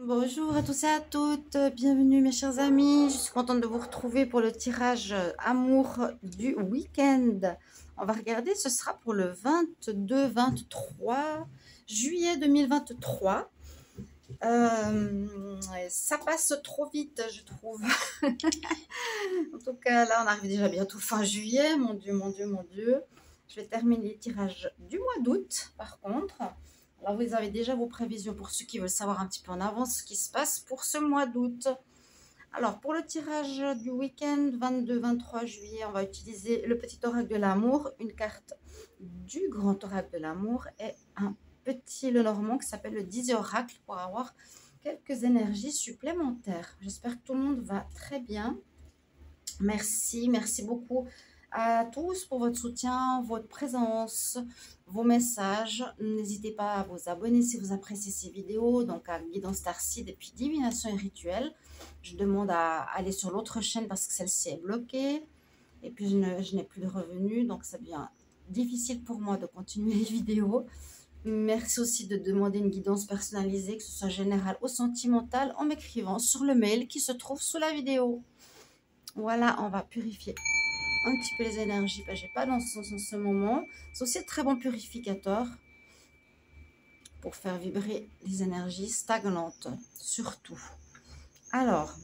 Bonjour à tous et à toutes, bienvenue mes chers amis. Je suis contente de vous retrouver pour le tirage amour du week-end. On va regarder, ce sera pour le 22-23 juillet 2023. Ça passe trop vite, je trouve. En tout cas, là, on arrive déjà bientôt fin juillet. Mon Dieu, mon Dieu, mon Dieu. Je vais terminer les tirages du mois d'août, par contre. Alors, vous avez déjà vos prévisions pour ceux qui veulent savoir un petit peu en avance ce qui se passe pour ce mois d'août. Alors, pour le tirage du week-end 22-23 juillet, on va utiliser le petit oracle de l'amour, une carte du grand oracle de l'amour et un petit Lenormand qui s'appelle le 10 oracle pour avoir quelques énergies supplémentaires. J'espère que tout le monde va très bien. Merci beaucoup à tous pour votre soutien, votre présence, vos messages. N'hésitez pas à vous abonner si vous appréciez ces vidéos, donc à Guidance Starseed et puis Divination et Rituel. Je demande à aller sur l'autre chaîne parce que celle-ci est bloquée. Et puis je n'ai plus de revenus, donc ça devient difficile pour moi de continuer les vidéos. Merci aussi de demander une guidance personnalisée, que ce soit générale ou sentimentale, en m'écrivant sur le mail qui se trouve sous la vidéo. Voilà, on va purifier un petit peu les énergies. Je n'ai pas dans ce moment. C'est aussi un très bon purificateur pour faire vibrer les énergies stagnantes, surtout. Alors,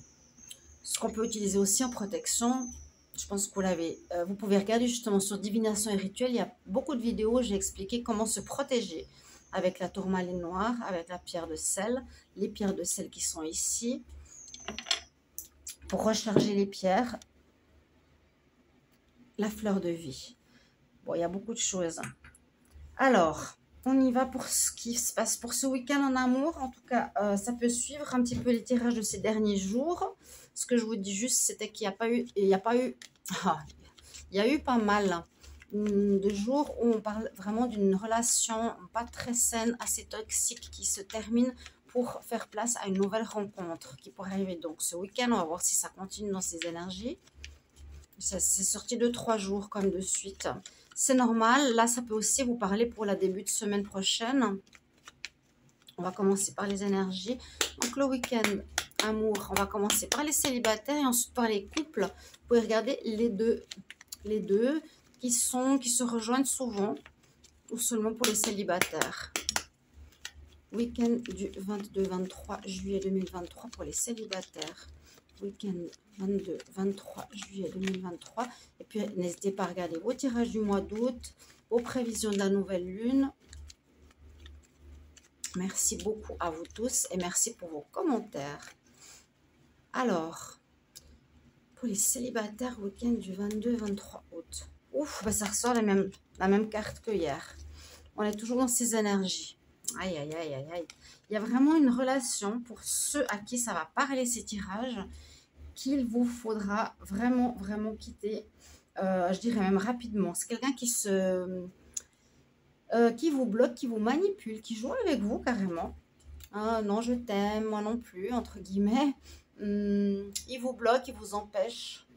ce qu'on peut utiliser aussi en protection, je pense que vous l'avez. Vous pouvez regarder justement sur Divination et Rituel. Il y a beaucoup de vidéos où j'ai expliqué comment se protéger avec la tourmaline noire, avec la pierre de sel, les pierres de sel qui sont ici. Pour recharger les pierres, la fleur de vie. Bon, il y a beaucoup de choses. Alors, on y va pour ce qui se passe pour ce week-end en amour. En tout cas, ça peut suivre un petit peu les tirages de ces derniers jours. Ce que je vous dis juste, c'était qu'il n'y a pas eu, il y a eu pas mal de jours où on parle vraiment d'une relation pas très saine, assez toxique, qui se termine pour faire place à une nouvelle rencontre qui pourrait arriver. Donc, ce week-end, on va voir si ça continue dans ces énergies. C'est sorti 2-3 jours comme de suite. C'est normal. Là, ça peut aussi vous parler pour la début de semaine prochaine. On va commencer par les énergies. Donc, le week-end amour, on va commencer par les célibataires et ensuite par les couples. Vous pouvez regarder les deux qui se rejoignent souvent ou seulement pour les célibataires. Week-end du 22-23 juillet 2023 pour les célibataires. Week-end 22-23 juillet 2023. Et puis, n'hésitez pas à regarder vos tirages du mois d'août, vos prévisions de la nouvelle lune. Merci beaucoup à vous tous et merci pour vos commentaires. Alors, pour les célibataires, week-end du 22-23 août. Ouf, bah ça ressort la même carte que hier. On est toujours dans ces énergies. Aïe, aïe, aïe, aïe, aïe. Il y a vraiment une relation pour ceux à qui ça va parler ces tirages qu'il vous faudra vraiment quitter, je dirais même rapidement. C'est quelqu'un qui vous bloque, qui vous manipule, qui joue avec vous carrément. Ah, non, je t'aime, moi non plus, entre guillemets. Il vous bloque, il vous empêche.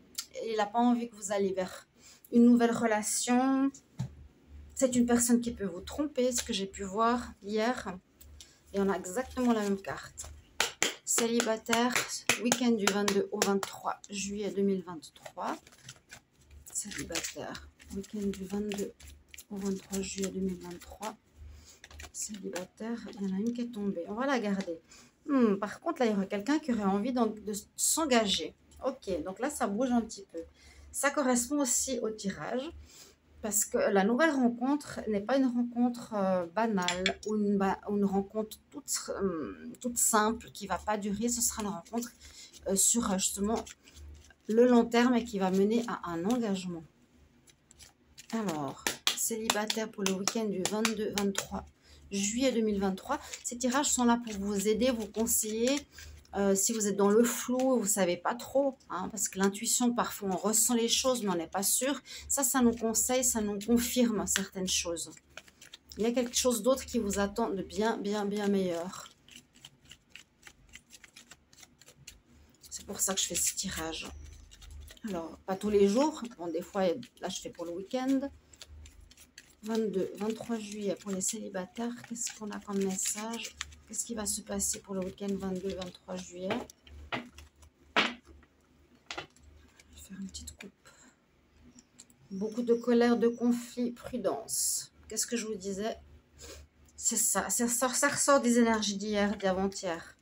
Et il n'a pas envie que vous alliez vers une nouvelle relation. C'est une personne qui peut vous tromper, ce que j'ai pu voir hier. Et on a exactement la même carte. Célibataire, week-end du 22 au 23 juillet 2023. Célibataire, week-end du 22 au 23 juillet 2023. Célibataire, il y en a une qui est tombée. On va la garder. Par contre, là, il y aurait quelqu'un qui aurait envie de s'engager. Ok, donc là, ça bouge un petit peu. Ça correspond aussi au tirage. Parce que la nouvelle rencontre n'est pas une rencontre banale ou une rencontre toute simple qui ne va pas durer. Ce sera une rencontre sur justement le long terme et qui va mener à un engagement. Alors, célibataire pour le week-end du 22-23 juillet 2023. Ces tirages sont là pour vous aider, vous conseiller. Si vous êtes dans le flou, vous ne savez pas trop, hein, parce que l'intuition, parfois, on ressent les choses, mais on n'est pas sûr. Ça nous conseille, ça nous confirme certaines choses. Il y a quelque chose d'autre qui vous attend de bien meilleur. C'est pour ça que je fais ce tirage. Alors, pas tous les jours. Bon, des fois, là, je fais pour le week-end. 22, 23 juillet pour les célibataires. Qu'est-ce qu'on a comme message? Qu'est-ce qui va se passer pour le week-end 22-23 juillet? Je vais faire une petite coupe. Beaucoup de colère, de conflit, prudence. Qu'est-ce que je vous disais? C'est ça, ça ressort des énergies d'hier, d'avant-hier.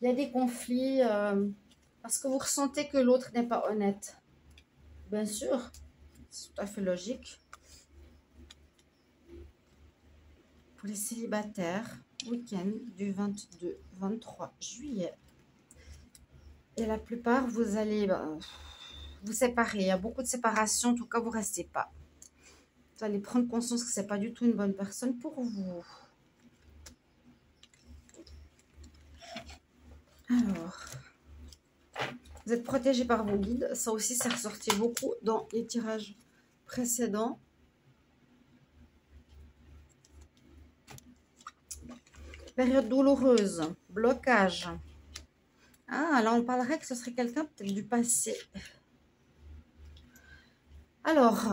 Il y a des conflits parce que vous ressentez que l'autre n'est pas honnête. Bien sûr, c'est tout à fait logique. Pour les célibataires, week-end du 22-23 juillet. Et la plupart, vous allez vous séparer. Il y a beaucoup de séparation. En tout cas, vous ne restez pas. Vous allez prendre conscience que ce n'est pas du tout une bonne personne pour vous. Alors, vous êtes protégé par vos guides. Ça aussi, c'est ressorti beaucoup dans les tirages précédents. Période douloureuse, blocage. Ah, là, on parlerait que ce serait quelqu'un peut-être du passé. Alors,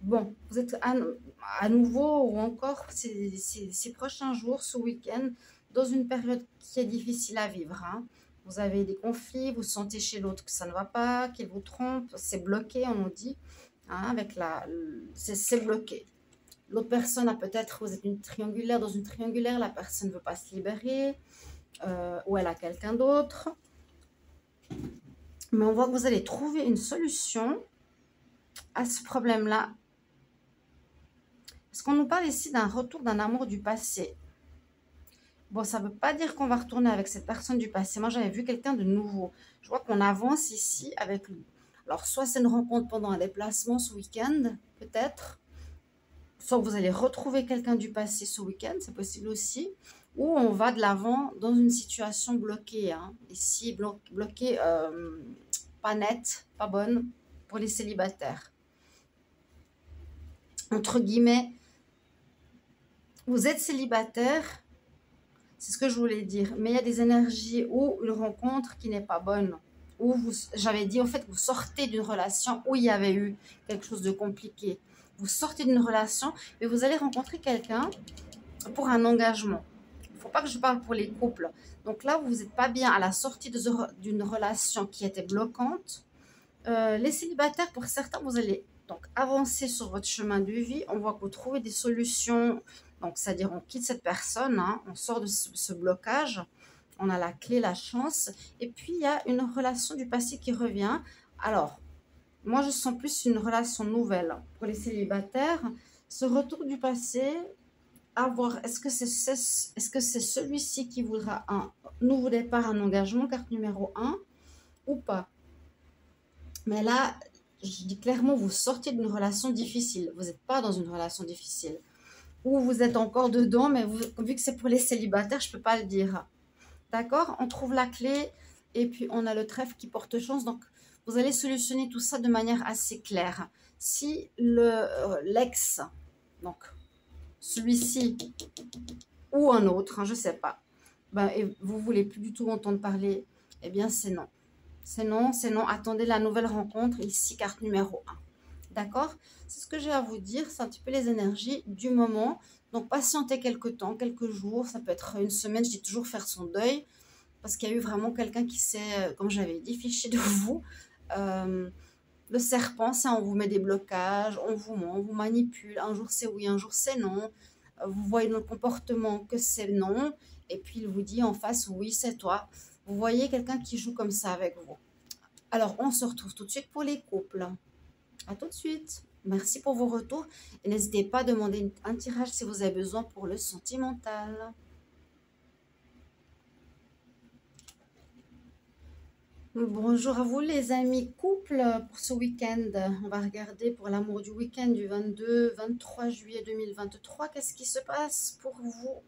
bon, vous êtes à nouveau ou encore ces prochains jours, ce week-end, dans une période qui est difficile à vivre. Hein. Vous avez des conflits, vous sentez chez l'autre que ça ne va pas, qu'il vous trompe, c'est bloqué, on nous dit. Hein, avec c'est bloqué. L'autre personne a peut-être, vous êtes dans une triangulaire, la personne ne veut pas se libérer, ou elle a quelqu'un d'autre. Mais on voit que vous allez trouver une solution à ce problème-là. Parce qu'on nous parle ici d'un retour d'un amour du passé. Bon, ça ne veut pas dire qu'on va retourner avec cette personne du passé. Moi, j'avais vu quelqu'un de nouveau. Je vois qu'on avance ici avec lui. Alors, soit c'est une rencontre pendant un déplacement ce week-end, peut-être. Soit vous allez retrouver quelqu'un du passé ce week-end, c'est possible aussi. Ou on va de l'avant dans une situation bloquée. Hein. Ici, bloquée, pas nette, pas bonne pour les célibataires. Entre guillemets, vous êtes célibataire, c'est ce que je voulais dire. Mais il y a des énergies ou une rencontre qui n'est pas bonne. Ou j'avais dit, en fait, vous sortez d'une relation où il y avait eu quelque chose de compliqué. Vous sortez d'une relation et vous allez rencontrer quelqu'un pour un engagement. Il ne faut pas que je parle pour les couples. Donc là, vous n'êtes pas bien à la sortie d'une relation qui était bloquante. Les célibataires, pour certains, vous allez donc avancer sur votre chemin de vie. On voit que vous trouvez des solutions. Donc, c'est-à-dire, on quitte cette personne, hein, on sort de ce blocage. On a la clé, la chance. Et puis, il y a une relation du passé qui revient. Alors, moi, je sens plus une relation nouvelle. Pour les célibataires, ce retour du passé, à voir, est-ce que c'est celui-ci qui voudra un nouveau départ, un engagement, carte numéro 1, ou pas? Mais là, je dis clairement, vous sortez d'une relation difficile. Vous n'êtes pas dans une relation difficile. Ou vous êtes encore dedans, mais vu que c'est pour les célibataires, je ne peux pas le dire. D'accord? On trouve la clé et puis on a le trèfle qui porte chance. Donc, vous allez solutionner tout ça de manière assez claire. Si l'ex, donc celui-ci ou un autre, hein, je ne sais pas, ben, et vous ne voulez plus du tout entendre parler, eh bien c'est non. C'est non, c'est non. Attendez la nouvelle rencontre ici, carte numéro 1. D'accord? C'est ce que j'ai à vous dire. C'est un petit peu les énergies du moment. Donc, patientez quelques temps, quelques jours. Ça peut être une semaine. Je dis toujours faire son deuil. Parce qu'il y a eu vraiment quelqu'un qui s'est, comme j'avais dit, fiché de vous. Le serpent, ça, on vous met des blocages. On vous ment, on vous manipule. Un jour, c'est oui, un jour, c'est non. Vous voyez dans le comportement que c'est non. Et puis, il vous dit en face, oui, c'est toi. Vous voyez quelqu'un qui joue comme ça avec vous. Alors, on se retrouve tout de suite pour les couples. À tout de suite. Merci pour vos retours. Et n'hésitez pas à demander un tirage si vous avez besoin pour le sentimental. Bonjour à vous les amis couples pour ce week-end. On va regarder pour l'amour du week-end du 22-23 juillet 2023. Qu'est-ce qui se passe pour vous?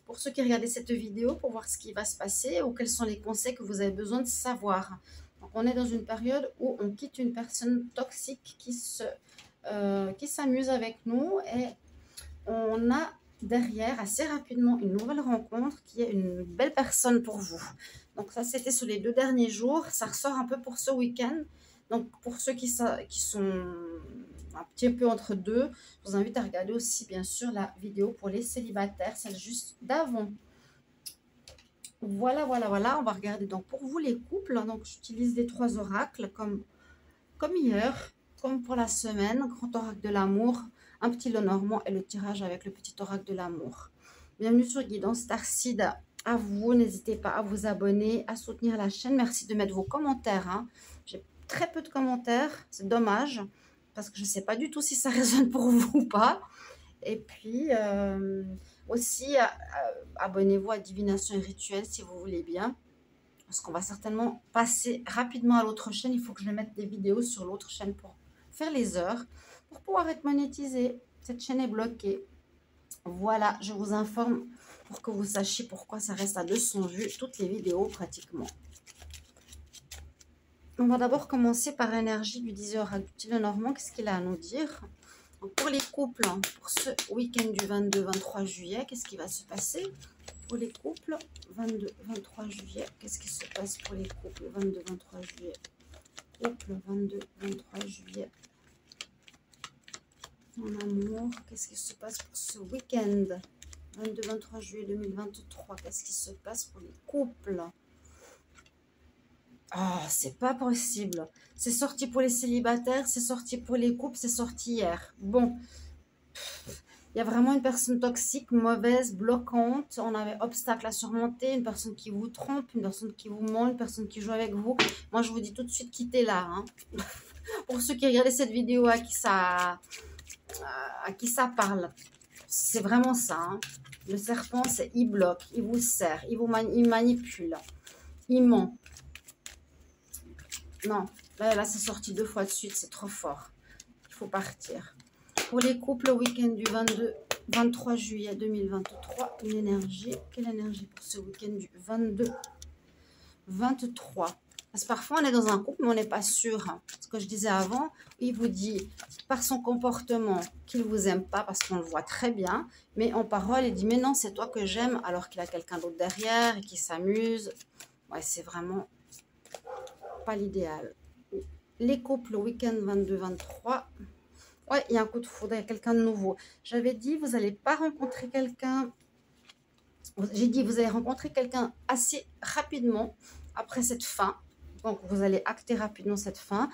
Pour ceux qui regardent cette vidéo, pour voir ce qui va se passer ou quels sont les conseils que vous avez besoin de savoir. Donc, on est dans une période où on quitte une personne toxique qui s'amuse avec nous et on a derrière assez rapidement une nouvelle rencontre qui est une belle personne pour vous. Donc ça, c'était sur les 2 derniers jours. Ça ressort un peu pour ce week-end. Donc, pour ceux qui sont un petit peu entre deux, je vous invite à regarder aussi, bien sûr, la vidéo pour les célibataires, celle juste d'avant. Voilà, voilà, voilà. On va regarder donc pour vous les couples. Donc, j'utilise les 3 oracles comme hier, comme pour la semaine. Grand oracle de l'amour, un petit Lenormand et le tirage avec le petit oracle de l'amour. Bienvenue sur Guidance Starseed. À vous, n'hésitez pas à vous abonner, à soutenir la chaîne. Merci de mettre vos commentaires. Hein. J'ai très peu de commentaires, c'est dommage, parce que je ne sais pas du tout si ça résonne pour vous ou pas. Et puis, aussi, abonnez-vous à Divination et Rituel si vous voulez bien. Parce qu'on va certainement passer rapidement à l'autre chaîne. Il faut que je mette des vidéos sur l'autre chaîne pour faire les heures, pour pouvoir être monétisée. Cette chaîne est bloquée. Voilà, je vous informe pour que vous sachiez pourquoi ça reste à 200 vues, toutes les vidéos pratiquement. On va d'abord commencer par l'énergie du 10 heures à Lenormand. Qu'est-ce qu'il a à nous dire? Donc pour les couples, pour ce week-end du 22-23 juillet, qu'est-ce qui va se passer? Pour les couples, 22-23 juillet, qu'est-ce qui se passe pour les couples 22-23 juillet? Couple 22-23 juillet. En amour, qu'est-ce qui se passe pour ce week-end 22-23 juillet 2023, qu'est-ce qui se passe pour les couples? Ah, c'est pas possible. C'est sorti pour les célibataires, c'est sorti pour les couples, c'est sorti hier. Bon, il y a vraiment une personne toxique, mauvaise, bloquante. On avait obstacle à surmonter, une personne qui vous trompe, une personne qui vous ment, une personne qui joue avec vous. Moi, je vous dis tout de suite, quittez-la. Hein. Pour ceux qui regardaient cette vidéo, à qui ça parle, c'est vraiment ça. Hein. Le serpent, c'est il bloque, il vous sert, il manipule, il ment. Non, là c'est sorti 2 fois de suite, c'est trop fort. Il faut partir. Pour les couples, le week-end du 23 juillet 2023, une énergie. Quelle énergie pour ce week-end du 23? Parce que parfois, on est dans un couple, mais on n'est pas sûr. Hein. Ce que je disais avant, il vous dit, par son comportement, qu'il ne vous aime pas, parce qu'on le voit très bien. Mais en parole, il dit, mais non, c'est toi que j'aime, alors qu'il a quelqu'un d'autre derrière et qui s'amuse. Ouais, c'est vraiment pas l'idéal. Les couples, le week-end 22-23. Ouais, il y a un coup de foudre, il y a quelqu'un de nouveau. J'avais dit, vous n'allez pas rencontrer quelqu'un. J'ai dit, vous allez rencontrer quelqu'un assez rapidement après cette fin. Donc, vous allez acter rapidement cette fin.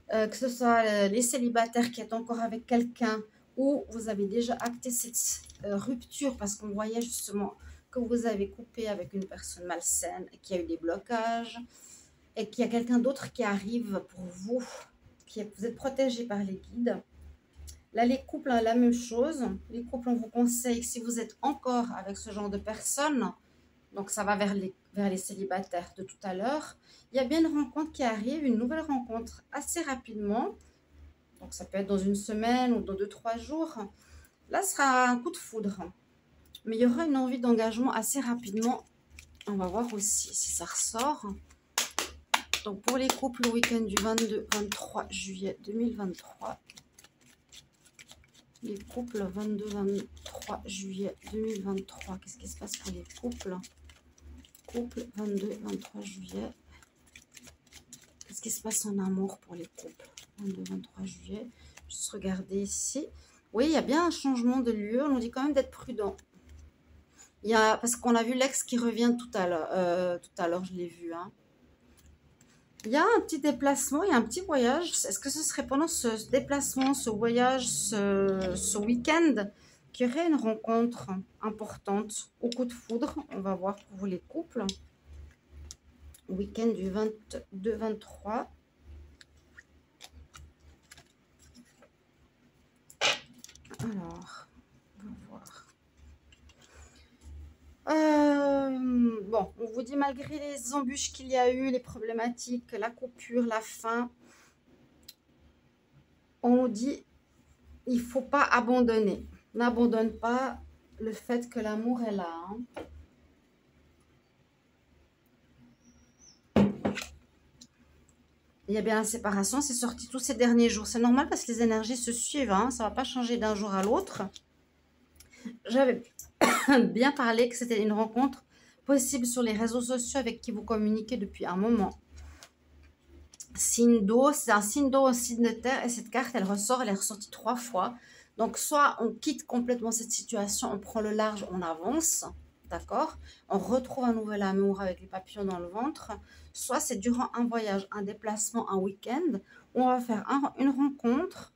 Que ce soit les célibataires qui êtes encore avec quelqu'un ou vous avez déjà acté cette rupture parce qu'on voyait justement que vous avez coupé avec une personne malsaine et qu'il y a eu des blocages et qu'il y a quelqu'un d'autre qui arrive pour vous, vous êtes protégé par les guides. Là, les couples, la même chose. Les couples, on vous conseille, si vous êtes encore avec ce genre de personnes, donc ça va vers les célibataires de tout à l'heure, il y a bien une rencontre qui arrive, une nouvelle rencontre assez rapidement. Donc ça peut être dans une semaine ou dans 2-3 jours. Là, ce sera un coup de foudre. Mais il y aura une envie d'engagement assez rapidement. On va voir aussi si ça ressort. Donc pour les couples, le week-end du 22-23 juillet 2023. Les couples 22-23 juillet 2023. Qu'est-ce qui se passe pour les couples? Couple 22-23 juillet. Qu'est-ce qui se passe en amour pour les couples 22-23 juillet. Juste regarder ici. Oui, il y a bien un changement de lieu. On nous dit quand même d'être prudent. Il y a, parce qu'on a vu l'ex qui revient tout à l'heure, je l'ai vu. Hein. Il y a un petit déplacement, il y a un petit voyage. Est-ce que ce serait pendant ce déplacement, ce voyage, ce week-end, qu'il y aurait une rencontre importante au coup de foudre? On va voir pour vous les couples. Week-end du 22-23. Alors, on va voir. Bon, on vous dit malgré les embûches qu'il y a eu, les problématiques, la coupure, la faim, on nous dit il ne faut pas abandonner. N'abandonne pas le fait que l'amour est là. Hein. Il y a bien la séparation, c'est sorti tous ces derniers jours. C'est normal parce que les énergies se suivent. Hein. Ça ne va pas changer d'un jour à l'autre. J'avais bien parlé que c'était une rencontre possible sur les réseaux sociaux avec qui vous communiquez depuis un moment. Signe d'eau, c'est un signe d'eau, un signe de terre. Et cette carte, elle ressort, elle est ressortie 3 fois. Donc, soit on quitte complètement cette situation, on prend le large, on avance, d'accord? On retrouve un nouvel amour avec les papillons dans le ventre. Soit c'est durant un voyage, un déplacement, un week-end, où on va faire une rencontre.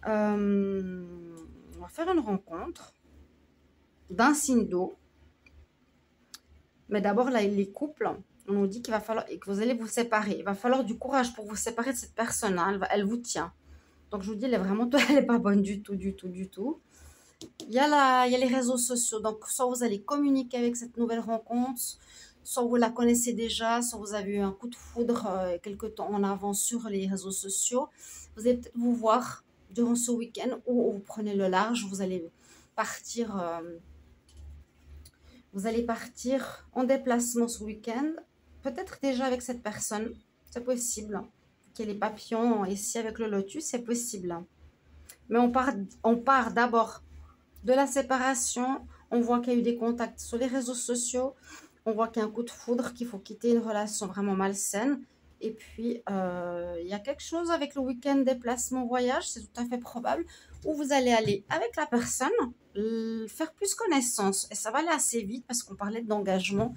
On va faire une rencontre d'un signe d'eau. Mais d'abord, là, les couples, on nous dit qu'il va falloir, et que vous allez vous séparer. Il va falloir du courage pour vous séparer de cette personne, hein. Elle vous tient. Donc, je vous dis, elle est vraiment, elle n'est pas bonne du tout, du tout, du tout. Il y a les réseaux sociaux. Donc, soit vous allez communiquer avec cette nouvelle rencontre, soit vous la connaissez déjà, soit vous avez eu un coup de foudre quelque temps en avant sur les réseaux sociaux. Vous allez peut-être vous voir durant ce week-end ou vous prenez le large, vous allez partir, en déplacement ce week-end. Peut-être déjà avec cette personne, c'est possible. Qu'il y ait les papillons ici avec le lotus, c'est possible. Mais on part d'abord de la séparation. On voit qu'il y a eu des contacts sur les réseaux sociaux. On voit qu'il y a un coup de foudre, qu'il faut quitter une relation vraiment malsaine. Et puis, il y a quelque chose avec le week-end déplacement voyage, c'est tout à fait probable, où vous allez aller avec la personne, faire plus connaissance. Et ça va aller assez vite parce qu'on parlait d'engagement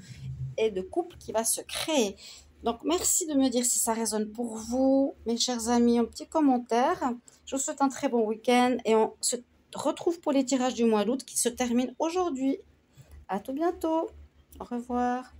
et de couple qui va se créer. Donc, merci de me dire si ça résonne pour vous, mes chers amis, un petit commentaire. Je vous souhaite un très bon week-end et on se retrouve pour les tirages du mois d'août qui se terminent aujourd'hui. À tout bientôt. Au revoir.